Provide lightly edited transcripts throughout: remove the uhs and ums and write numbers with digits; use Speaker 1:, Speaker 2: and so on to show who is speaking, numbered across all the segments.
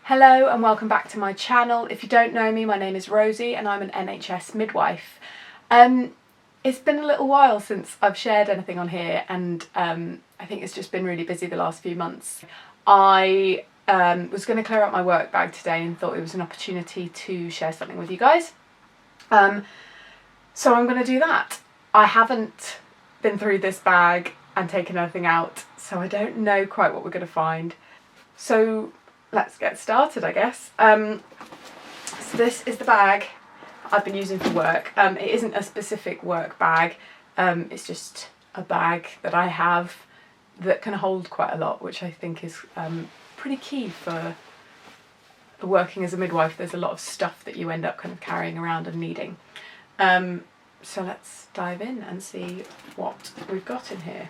Speaker 1: Hello and welcome back to my channel. If you don't know me, my name is Rosie and I'm an NHS midwife. It's been a little while since I've shared anything on here, and I think it's just been really busy the last few months. I was going to clear out my work bag today and thought it was an opportunity to share something with you guys. So I'm going to do that. I haven't been through this bag and taken anything out, so I don't know quite what we're going to find. So let's get started, I guess. So this is the bag I've been using for work. It isn't a specific work bag, it's just a bag that I have that can hold quite a lot, which I think is pretty key for working as a midwife. There's a lot of stuff that you end up kind of carrying around and needing. So let's dive in and see what we've got in here.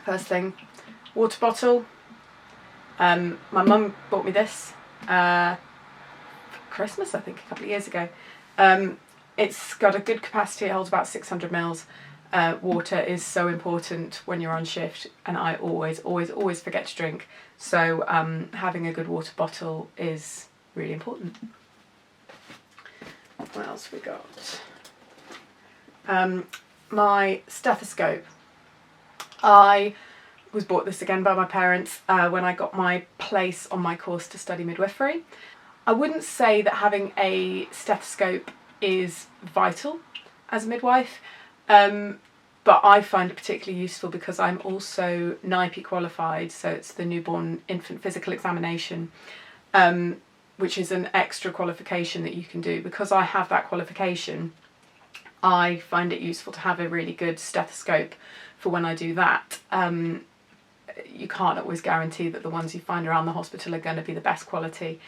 Speaker 1: First thing, water bottle. My mum bought me this for Christmas, I think, a couple of years ago. It's got a good capacity, it holds about 600 mils. Water is so important when you're on shift, and I always forget to drink. So having a good water bottle is really important. What else we got? My stethoscope. I was bought this again by my parents when I got my place on my course to study midwifery. I wouldn't say that having a stethoscope is vital as a midwife, but I find it particularly useful because I'm also NIPE qualified, so it's the Newborn Infant Physical Examination, which is an extra qualification that you can do. Because I have that qualification, I find it useful to have a really good stethoscope for when I do that. You can't always guarantee that the ones you find around the hospital are going to be the best quality.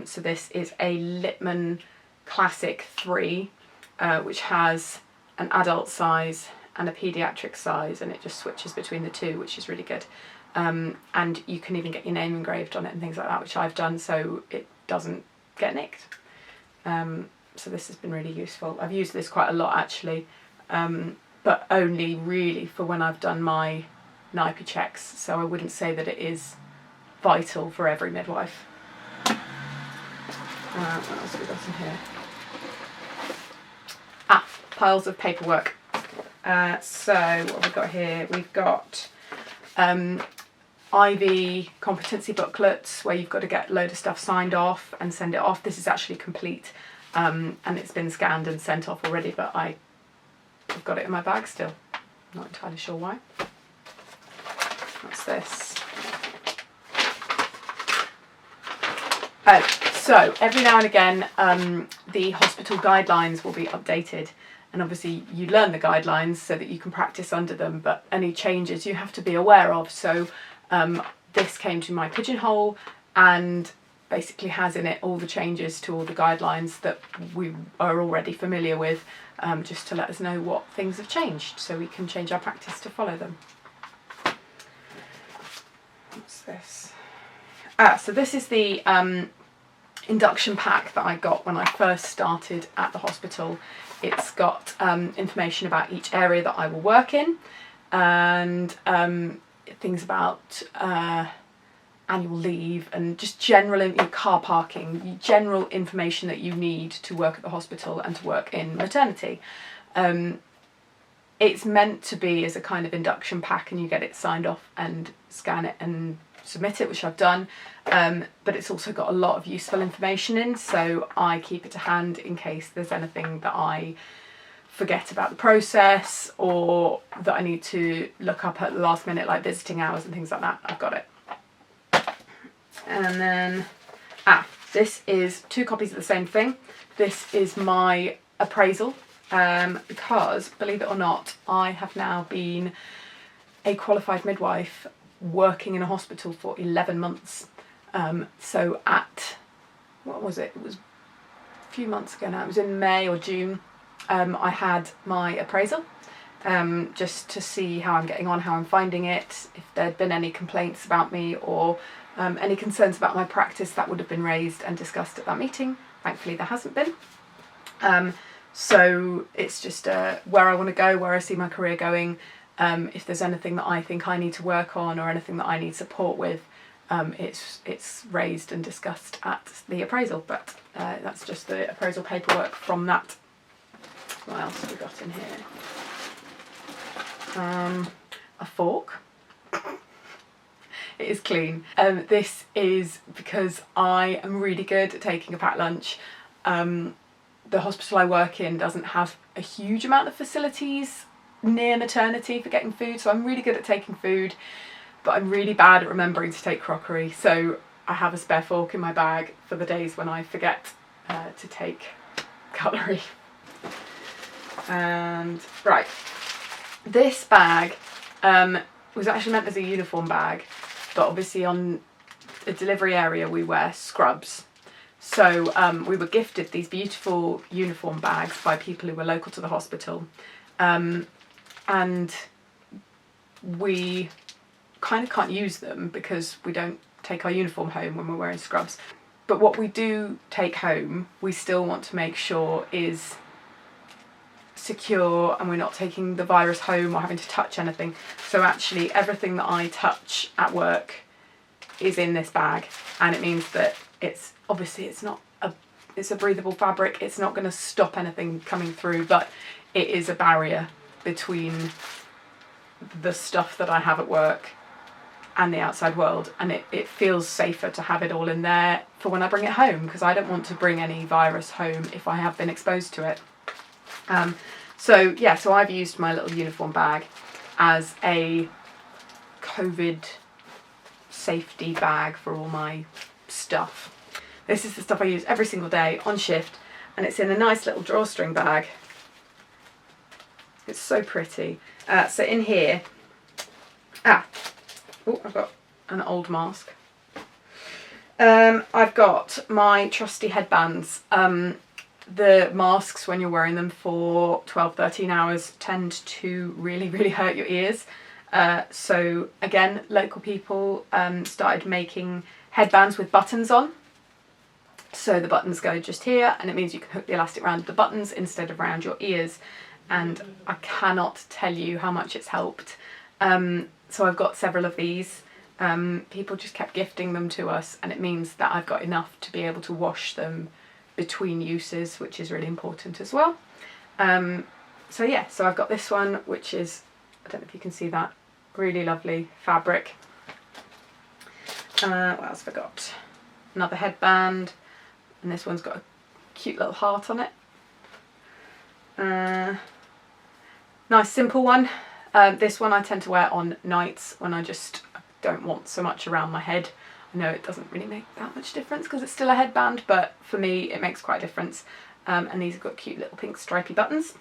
Speaker 1: So this is a Littmann Classic 3, which has an adult size and a paediatric size, and it just switches between the two, which is really good. And you can even get your name engraved on it and things like that, which I've done, so it doesn't get nicked. So this has been really useful. I've used this quite a lot actually, but only really for when I've done my NIPE checks, so I wouldn't say that it is vital for every midwife. What else have we got in here? Piles of paperwork. So what have we got here? We've got IV competency booklets where you've got to get a load of stuff signed off and send it off. This is actually complete, and it's been scanned and sent off already, but I've got it in my bag still. Not entirely sure why. What's this? Oh, so every now and again the hospital guidelines will be updated, and obviously you learn the guidelines so that you can practice under them, but any changes you have to be aware of. So this came to my pigeonhole and basically has in it all the changes to all the guidelines that we are already familiar with, just to let us know what things have changed so we can change our practice to follow them. What's this? So this is the induction pack that I got when I first started at the hospital. It's got information about each area that I will work in, and things about annual leave and just general car parking, general information that you need to work at the hospital and to work in maternity. It's meant to be as a kind of induction pack, and you get it signed off and scan it and submit it, which I've done, but it's also got a lot of useful information in, so I keep it to hand in case there's anything that I forget about the process or that I need to look up at the last minute, like visiting hours and things like that. I've got it. And then this is 2 copies of the same thing. This is my appraisal, because believe it or not, I have now been a qualified midwife working in a hospital for 11 months. So at, what was it? It was a few months ago now. It was in May or June. I had my appraisal, just to see how I'm getting on, how I'm finding it, if there'd been any complaints about me or any concerns about my practice that would have been raised and discussed at that meeting. Thankfully there hasn't been. So it's just where I want to go, where I see my career going. If there's anything that I think I need to work on or anything that I need support with, it's raised and discussed at the appraisal, but that's just the appraisal paperwork from that. What else have we got in here? A fork. It is clean. This is because I am really good at taking a packed lunch. The hospital I work in doesn't have a huge amount of facilities near maternity for getting food, so I'm really good at taking food, but I'm really bad at remembering to take crockery, so I have a spare fork in my bag for the days when I forget to take cutlery. And right, this bag was actually meant as a uniform bag, but obviously on a delivery area we wear scrubs. So we were gifted these beautiful uniform bags by people who were local to the hospital, and we kind of can't use them because we don't take our uniform home when we're wearing scrubs. But what we do take home, we still want to make sure is secure and we're not taking the virus home or having to touch anything. So actually everything that I touch at work is in this bag, and it means that it's a breathable fabric. It's not going to stop anything coming through, but it is a barrier between the stuff that I have at work and the outside world, and it feels safer to have it all in there for when I bring it home, because I don't want to bring any virus home if I have been exposed to it. So I've used my little uniform bag as a COVID safety bag for all my stuff. This is the stuff I use every single day on shift, and it's in a nice little drawstring bag. It's so pretty. So in here, I've got an old mask. I've got my trusty headbands. The masks, when you're wearing them for 12-13 hours, tend to really, really hurt your ears. So again, local people started making headbands with buttons on. So the buttons go just here, and it means you can hook the elastic around the buttons instead of around your ears. And I cannot tell you how much it's helped. So I've got several of these. People just kept gifting them to us, and it means that I've got enough to be able to wash them between uses, which is really important as well. So I've got this one, which is, I don't know if you can see that, really lovely fabric. What else have I got? Another headband, and this one's got a cute little heart on it. Nice simple one. This one I tend to wear on nights when I just don't want so much around my head. I know it doesn't really make that much difference because it's still a headband, but for me it makes quite a difference. And these have got cute little pink stripy buttons.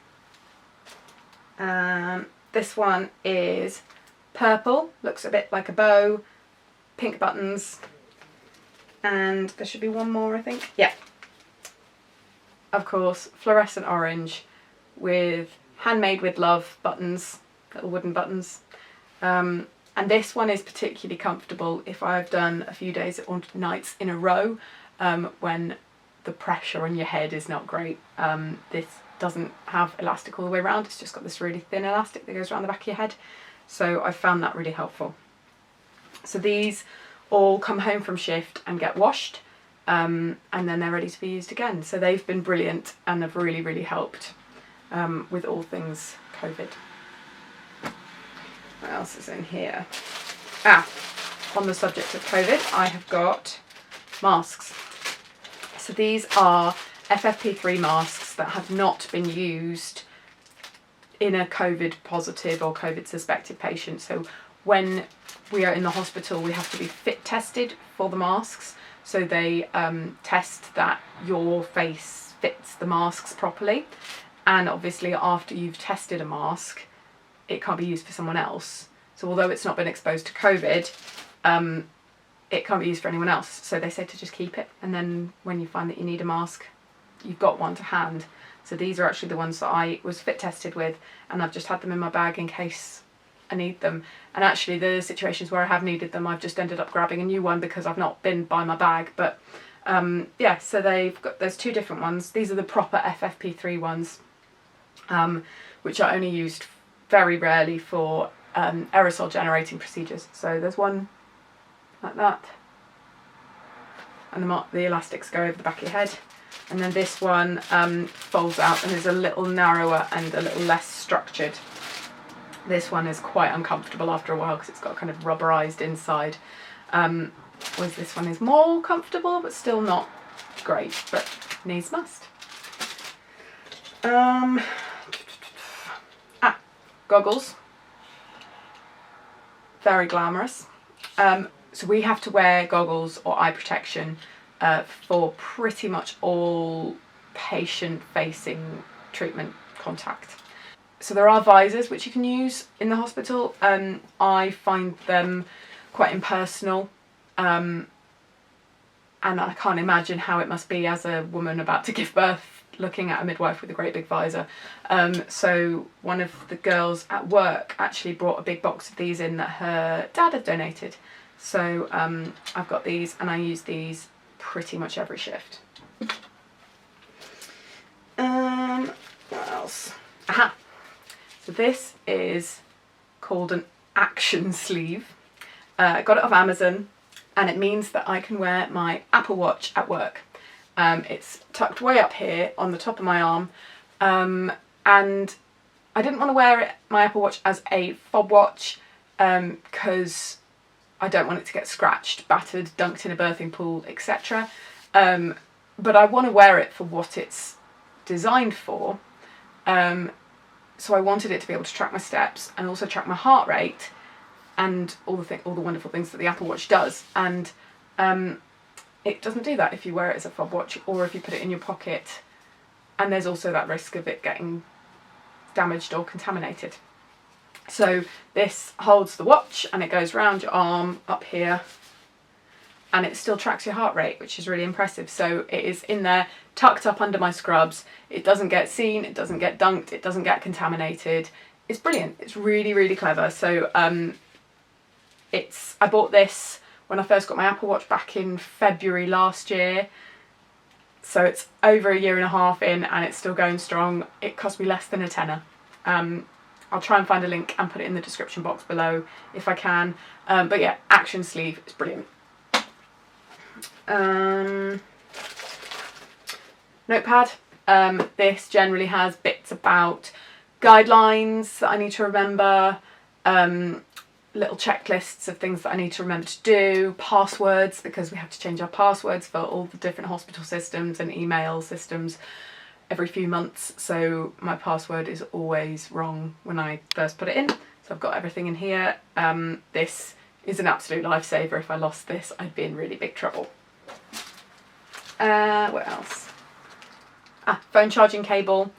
Speaker 1: This one is purple, looks a bit like a bow, pink buttons, and there should be one more, I think. Yeah. Of course, fluorescent orange with handmade with love buttons, little wooden buttons. And this one is particularly comfortable if I've done a few days or nights in a row when the pressure on your head is not great. This doesn't have elastic all the way around, it's just got this really thin elastic that goes around the back of your head. So I found that really helpful. So these all come home from shift and get washed, and then they're ready to be used again. So they've been brilliant and have really, really helped with all things COVID. What else is in here? On the subject of COVID, I have got masks. So these are FFP3 masks that have not been used in a COVID positive or COVID suspected patient. So when we are in the hospital, we have to be fit tested for the masks. So they test that your face fits the masks properly. And obviously after you've tested a mask, it can't be used for someone else. So although it's not been exposed to COVID, it can't be used for anyone else. So they say to just keep it, and then when you find that you need a mask, you've got one to hand. So these are actually the ones that I was fit tested with, and I've just had them in my bag in case I need them. And actually the situations where I have needed them, I've just ended up grabbing a new one because I've not been by my bag. But so there's two different ones. These are the proper FFP3 ones, which are only used very rarely for aerosol generating procedures. So there's one like that. And the elastics go over the back of your head. And then this one folds out and is a little narrower and a little less structured. This one is quite uncomfortable after a while because it's got kind of rubberized inside. Whereas this one is more comfortable but still not great, but needs must. Goggles. Very glamorous. So we have to wear goggles or eye protection for pretty much all patient-facing treatment contact. So there are visors which you can use in the hospital. I find them quite impersonal, and I can't imagine how it must be as a woman about to give birth looking at a midwife with a great big visor. So one of the girls at work actually brought a big box of these in that her dad had donated. So I've got these and I use these pretty much every shift. What else? Aha! So this is called an action sleeve. I got it off Amazon and it means that I can wear my Apple Watch at work. It's tucked way up here on the top of my arm, and I didn't want to wear my Apple Watch as a fob watch because I don't want it to get scratched, battered, dunked in a birthing pool, etc. But I want to wear it for what it's designed for. So I wanted it to be able to track my steps and also track my heart rate and all the wonderful things that the Apple Watch does. And it doesn't do that if you wear it as a fob watch or if you put it in your pocket. And there's also that risk of it getting damaged or contaminated. So this holds the watch and it goes round your arm up here and it still tracks your heart rate, which is really impressive. So it is in there, tucked up under my scrubs. It doesn't get seen, it doesn't get dunked, it doesn't get contaminated. It's brilliant. It's really, really clever. So I bought this when I first got my Apple Watch back in February last year. So it's over a year and a half in and it's still going strong. It cost me less than a tenner. I'll try and find a link and put it in the description box below if I can. But yeah, action sleeve is brilliant. Notepad. This generally has bits about guidelines that I need to remember, little checklists of things that I need to remember to do, passwords, because we have to change our passwords for all the different hospital systems and email systems every few months, so my password is always wrong when I first put it in. So I've got everything in here. This is an absolute lifesaver. If I lost this, I'd be in really big trouble. What else? Phone charging cable.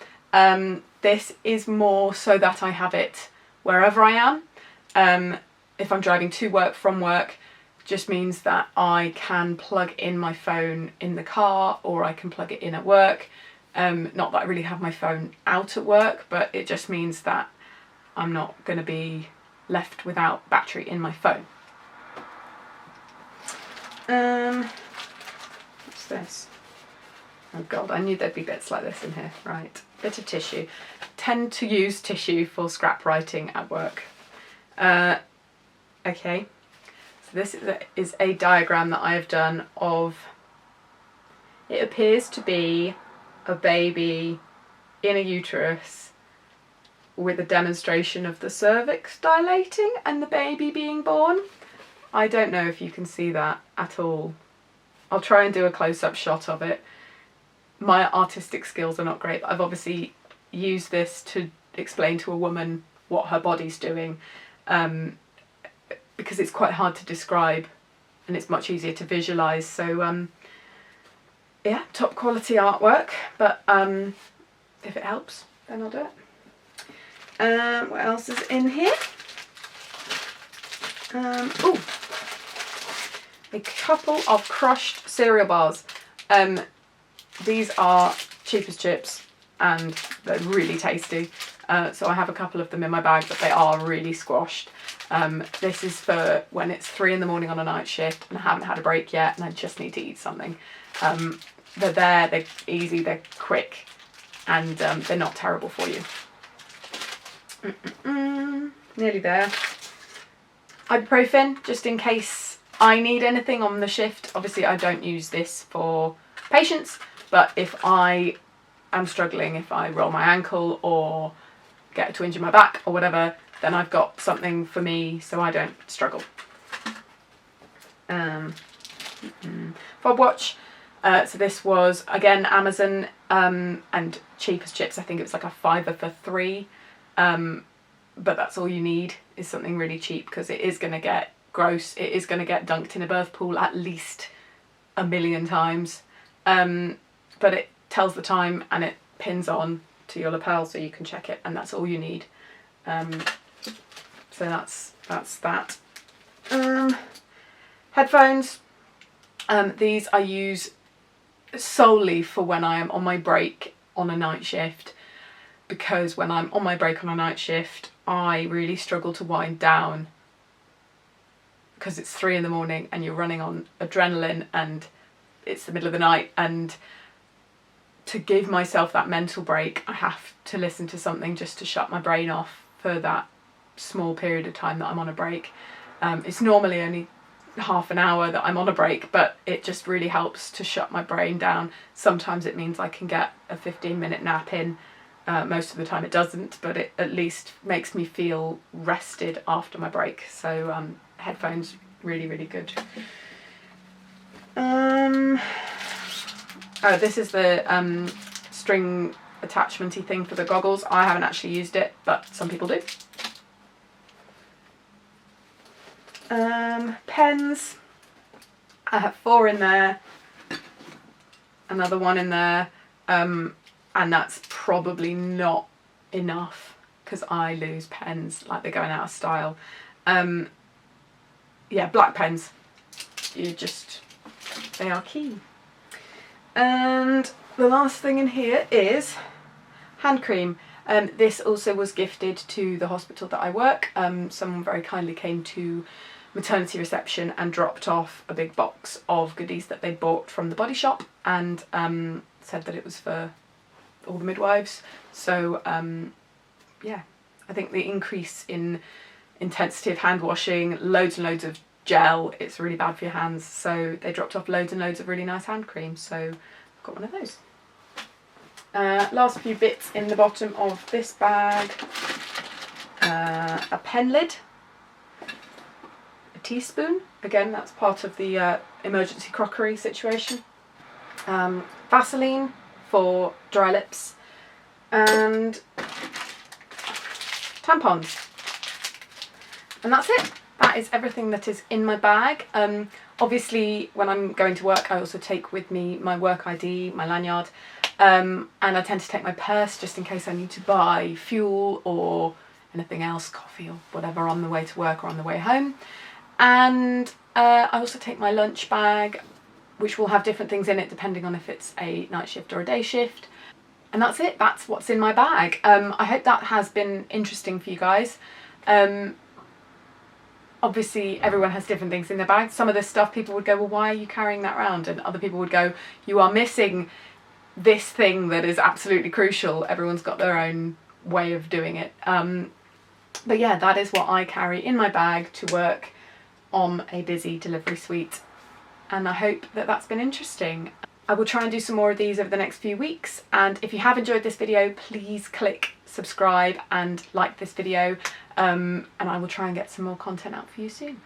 Speaker 1: This is more so that I have it wherever I am. If I'm driving to work from work, just means that I can plug in my phone in the car or I can plug it in at work. Not that I really have my phone out at work, but it just means that I'm not going to be left without battery in my phone. What's this? Oh god, I knew there'd be bits like this in here. Right, bit of tissue. Tend to use tissue for scrap writing at work. Okay, so this is a diagram that I have done of, it appears to be a baby in a uterus with a demonstration of the cervix dilating and the baby being born. I don't know if you can see that at all. I'll try and do a close-up shot of it. My artistic skills are not great, but I've obviously used this to explain to a woman what her body's doing, because it's quite hard to describe and it's much easier to visualise. So yeah, top quality artwork, but if it helps, then I'll do it. What else is in here? Oh, a couple of crushed cereal bars. These are cheap as chips and they're really tasty. So I have a couple of them in my bag, but they are really squashed. This is for when it's 3 in the morning on a night shift and I haven't had a break yet and I just need to eat something. They're there, they're easy, they're quick, and they're not terrible for you. Nearly there. Ibuprofen, just in case I need anything on the shift. Obviously I don't use this for patients, but if I am struggling, if I roll my ankle or get a twinge in my back or whatever, then I've got something for me so I don't struggle. Fob watch. So this was again Amazon, and cheap as chips. I think it was like a £5 for 3, but that's all you need, is something really cheap, because it is going to get gross. It is going to get dunked in a birth pool at least 1,000,000 times, but it tells the time and it pins on to your lapel so you can check it, and that's all you need. So that's that. Headphones. These I use solely for when I am on my break on a night shift, because when I'm on my break on a night shift I really struggle to wind down, because it's 3 in the morning and you're running on adrenaline and it's the middle of the night, and to give myself that mental break I have to listen to something just to shut my brain off for that small period of time that I'm on a break. It's normally only half an hour that I'm on a break, but it just really helps to shut my brain down. Sometimes it means I can get a 15-minute nap in. Most of the time it doesn't, but it at least makes me feel rested after my break. So headphones, really, really good. Oh, this is the string attachment-y thing for the goggles. I haven't actually used it, but some people do. Pens. I have 4 in there, another 1 in there, and that's probably not enough because I lose pens like they're going out of style. Yeah, black pens, they are key. And the last thing in here is hand cream. This also was gifted to the hospital that I work. Someone very kindly came to maternity reception and dropped off a big box of goodies that they bought from the Body Shop, and said that it was for all the midwives. So yeah, I think the increase in intensity of hand washing, loads and loads of gel, it's really bad for your hands, so they dropped off loads and loads of really nice hand cream, so I've got one of those. Last few bits in the bottom of this bag. A pen lid, a teaspoon, again that's part of the emergency crockery situation, Vaseline for dry lips, and tampons. And that's it. That is everything that is in my bag. Obviously when I'm going to work I also take with me my work ID, my lanyard, and I tend to take my purse just in case I need to buy fuel or anything else, coffee or whatever, on the way to work or on the way home. And I also take my lunch bag, which will have different things in it depending on if it's a night shift or a day shift. And that's it. That's what's in my bag. I hope that has been interesting for you guys. Obviously everyone has different things in their bag. Some of this stuff people would go, well, why are you carrying that around? And other people would go, you are missing this thing that is absolutely crucial. Everyone's got their own way of doing it. But yeah, that is what I carry in my bag to work on a busy delivery suite, and I hope that that's been interesting. I will try and do some more of these over the next few weeks, and if you have enjoyed this video, please click subscribe and like this video, and I will try and get some more content out for you soon.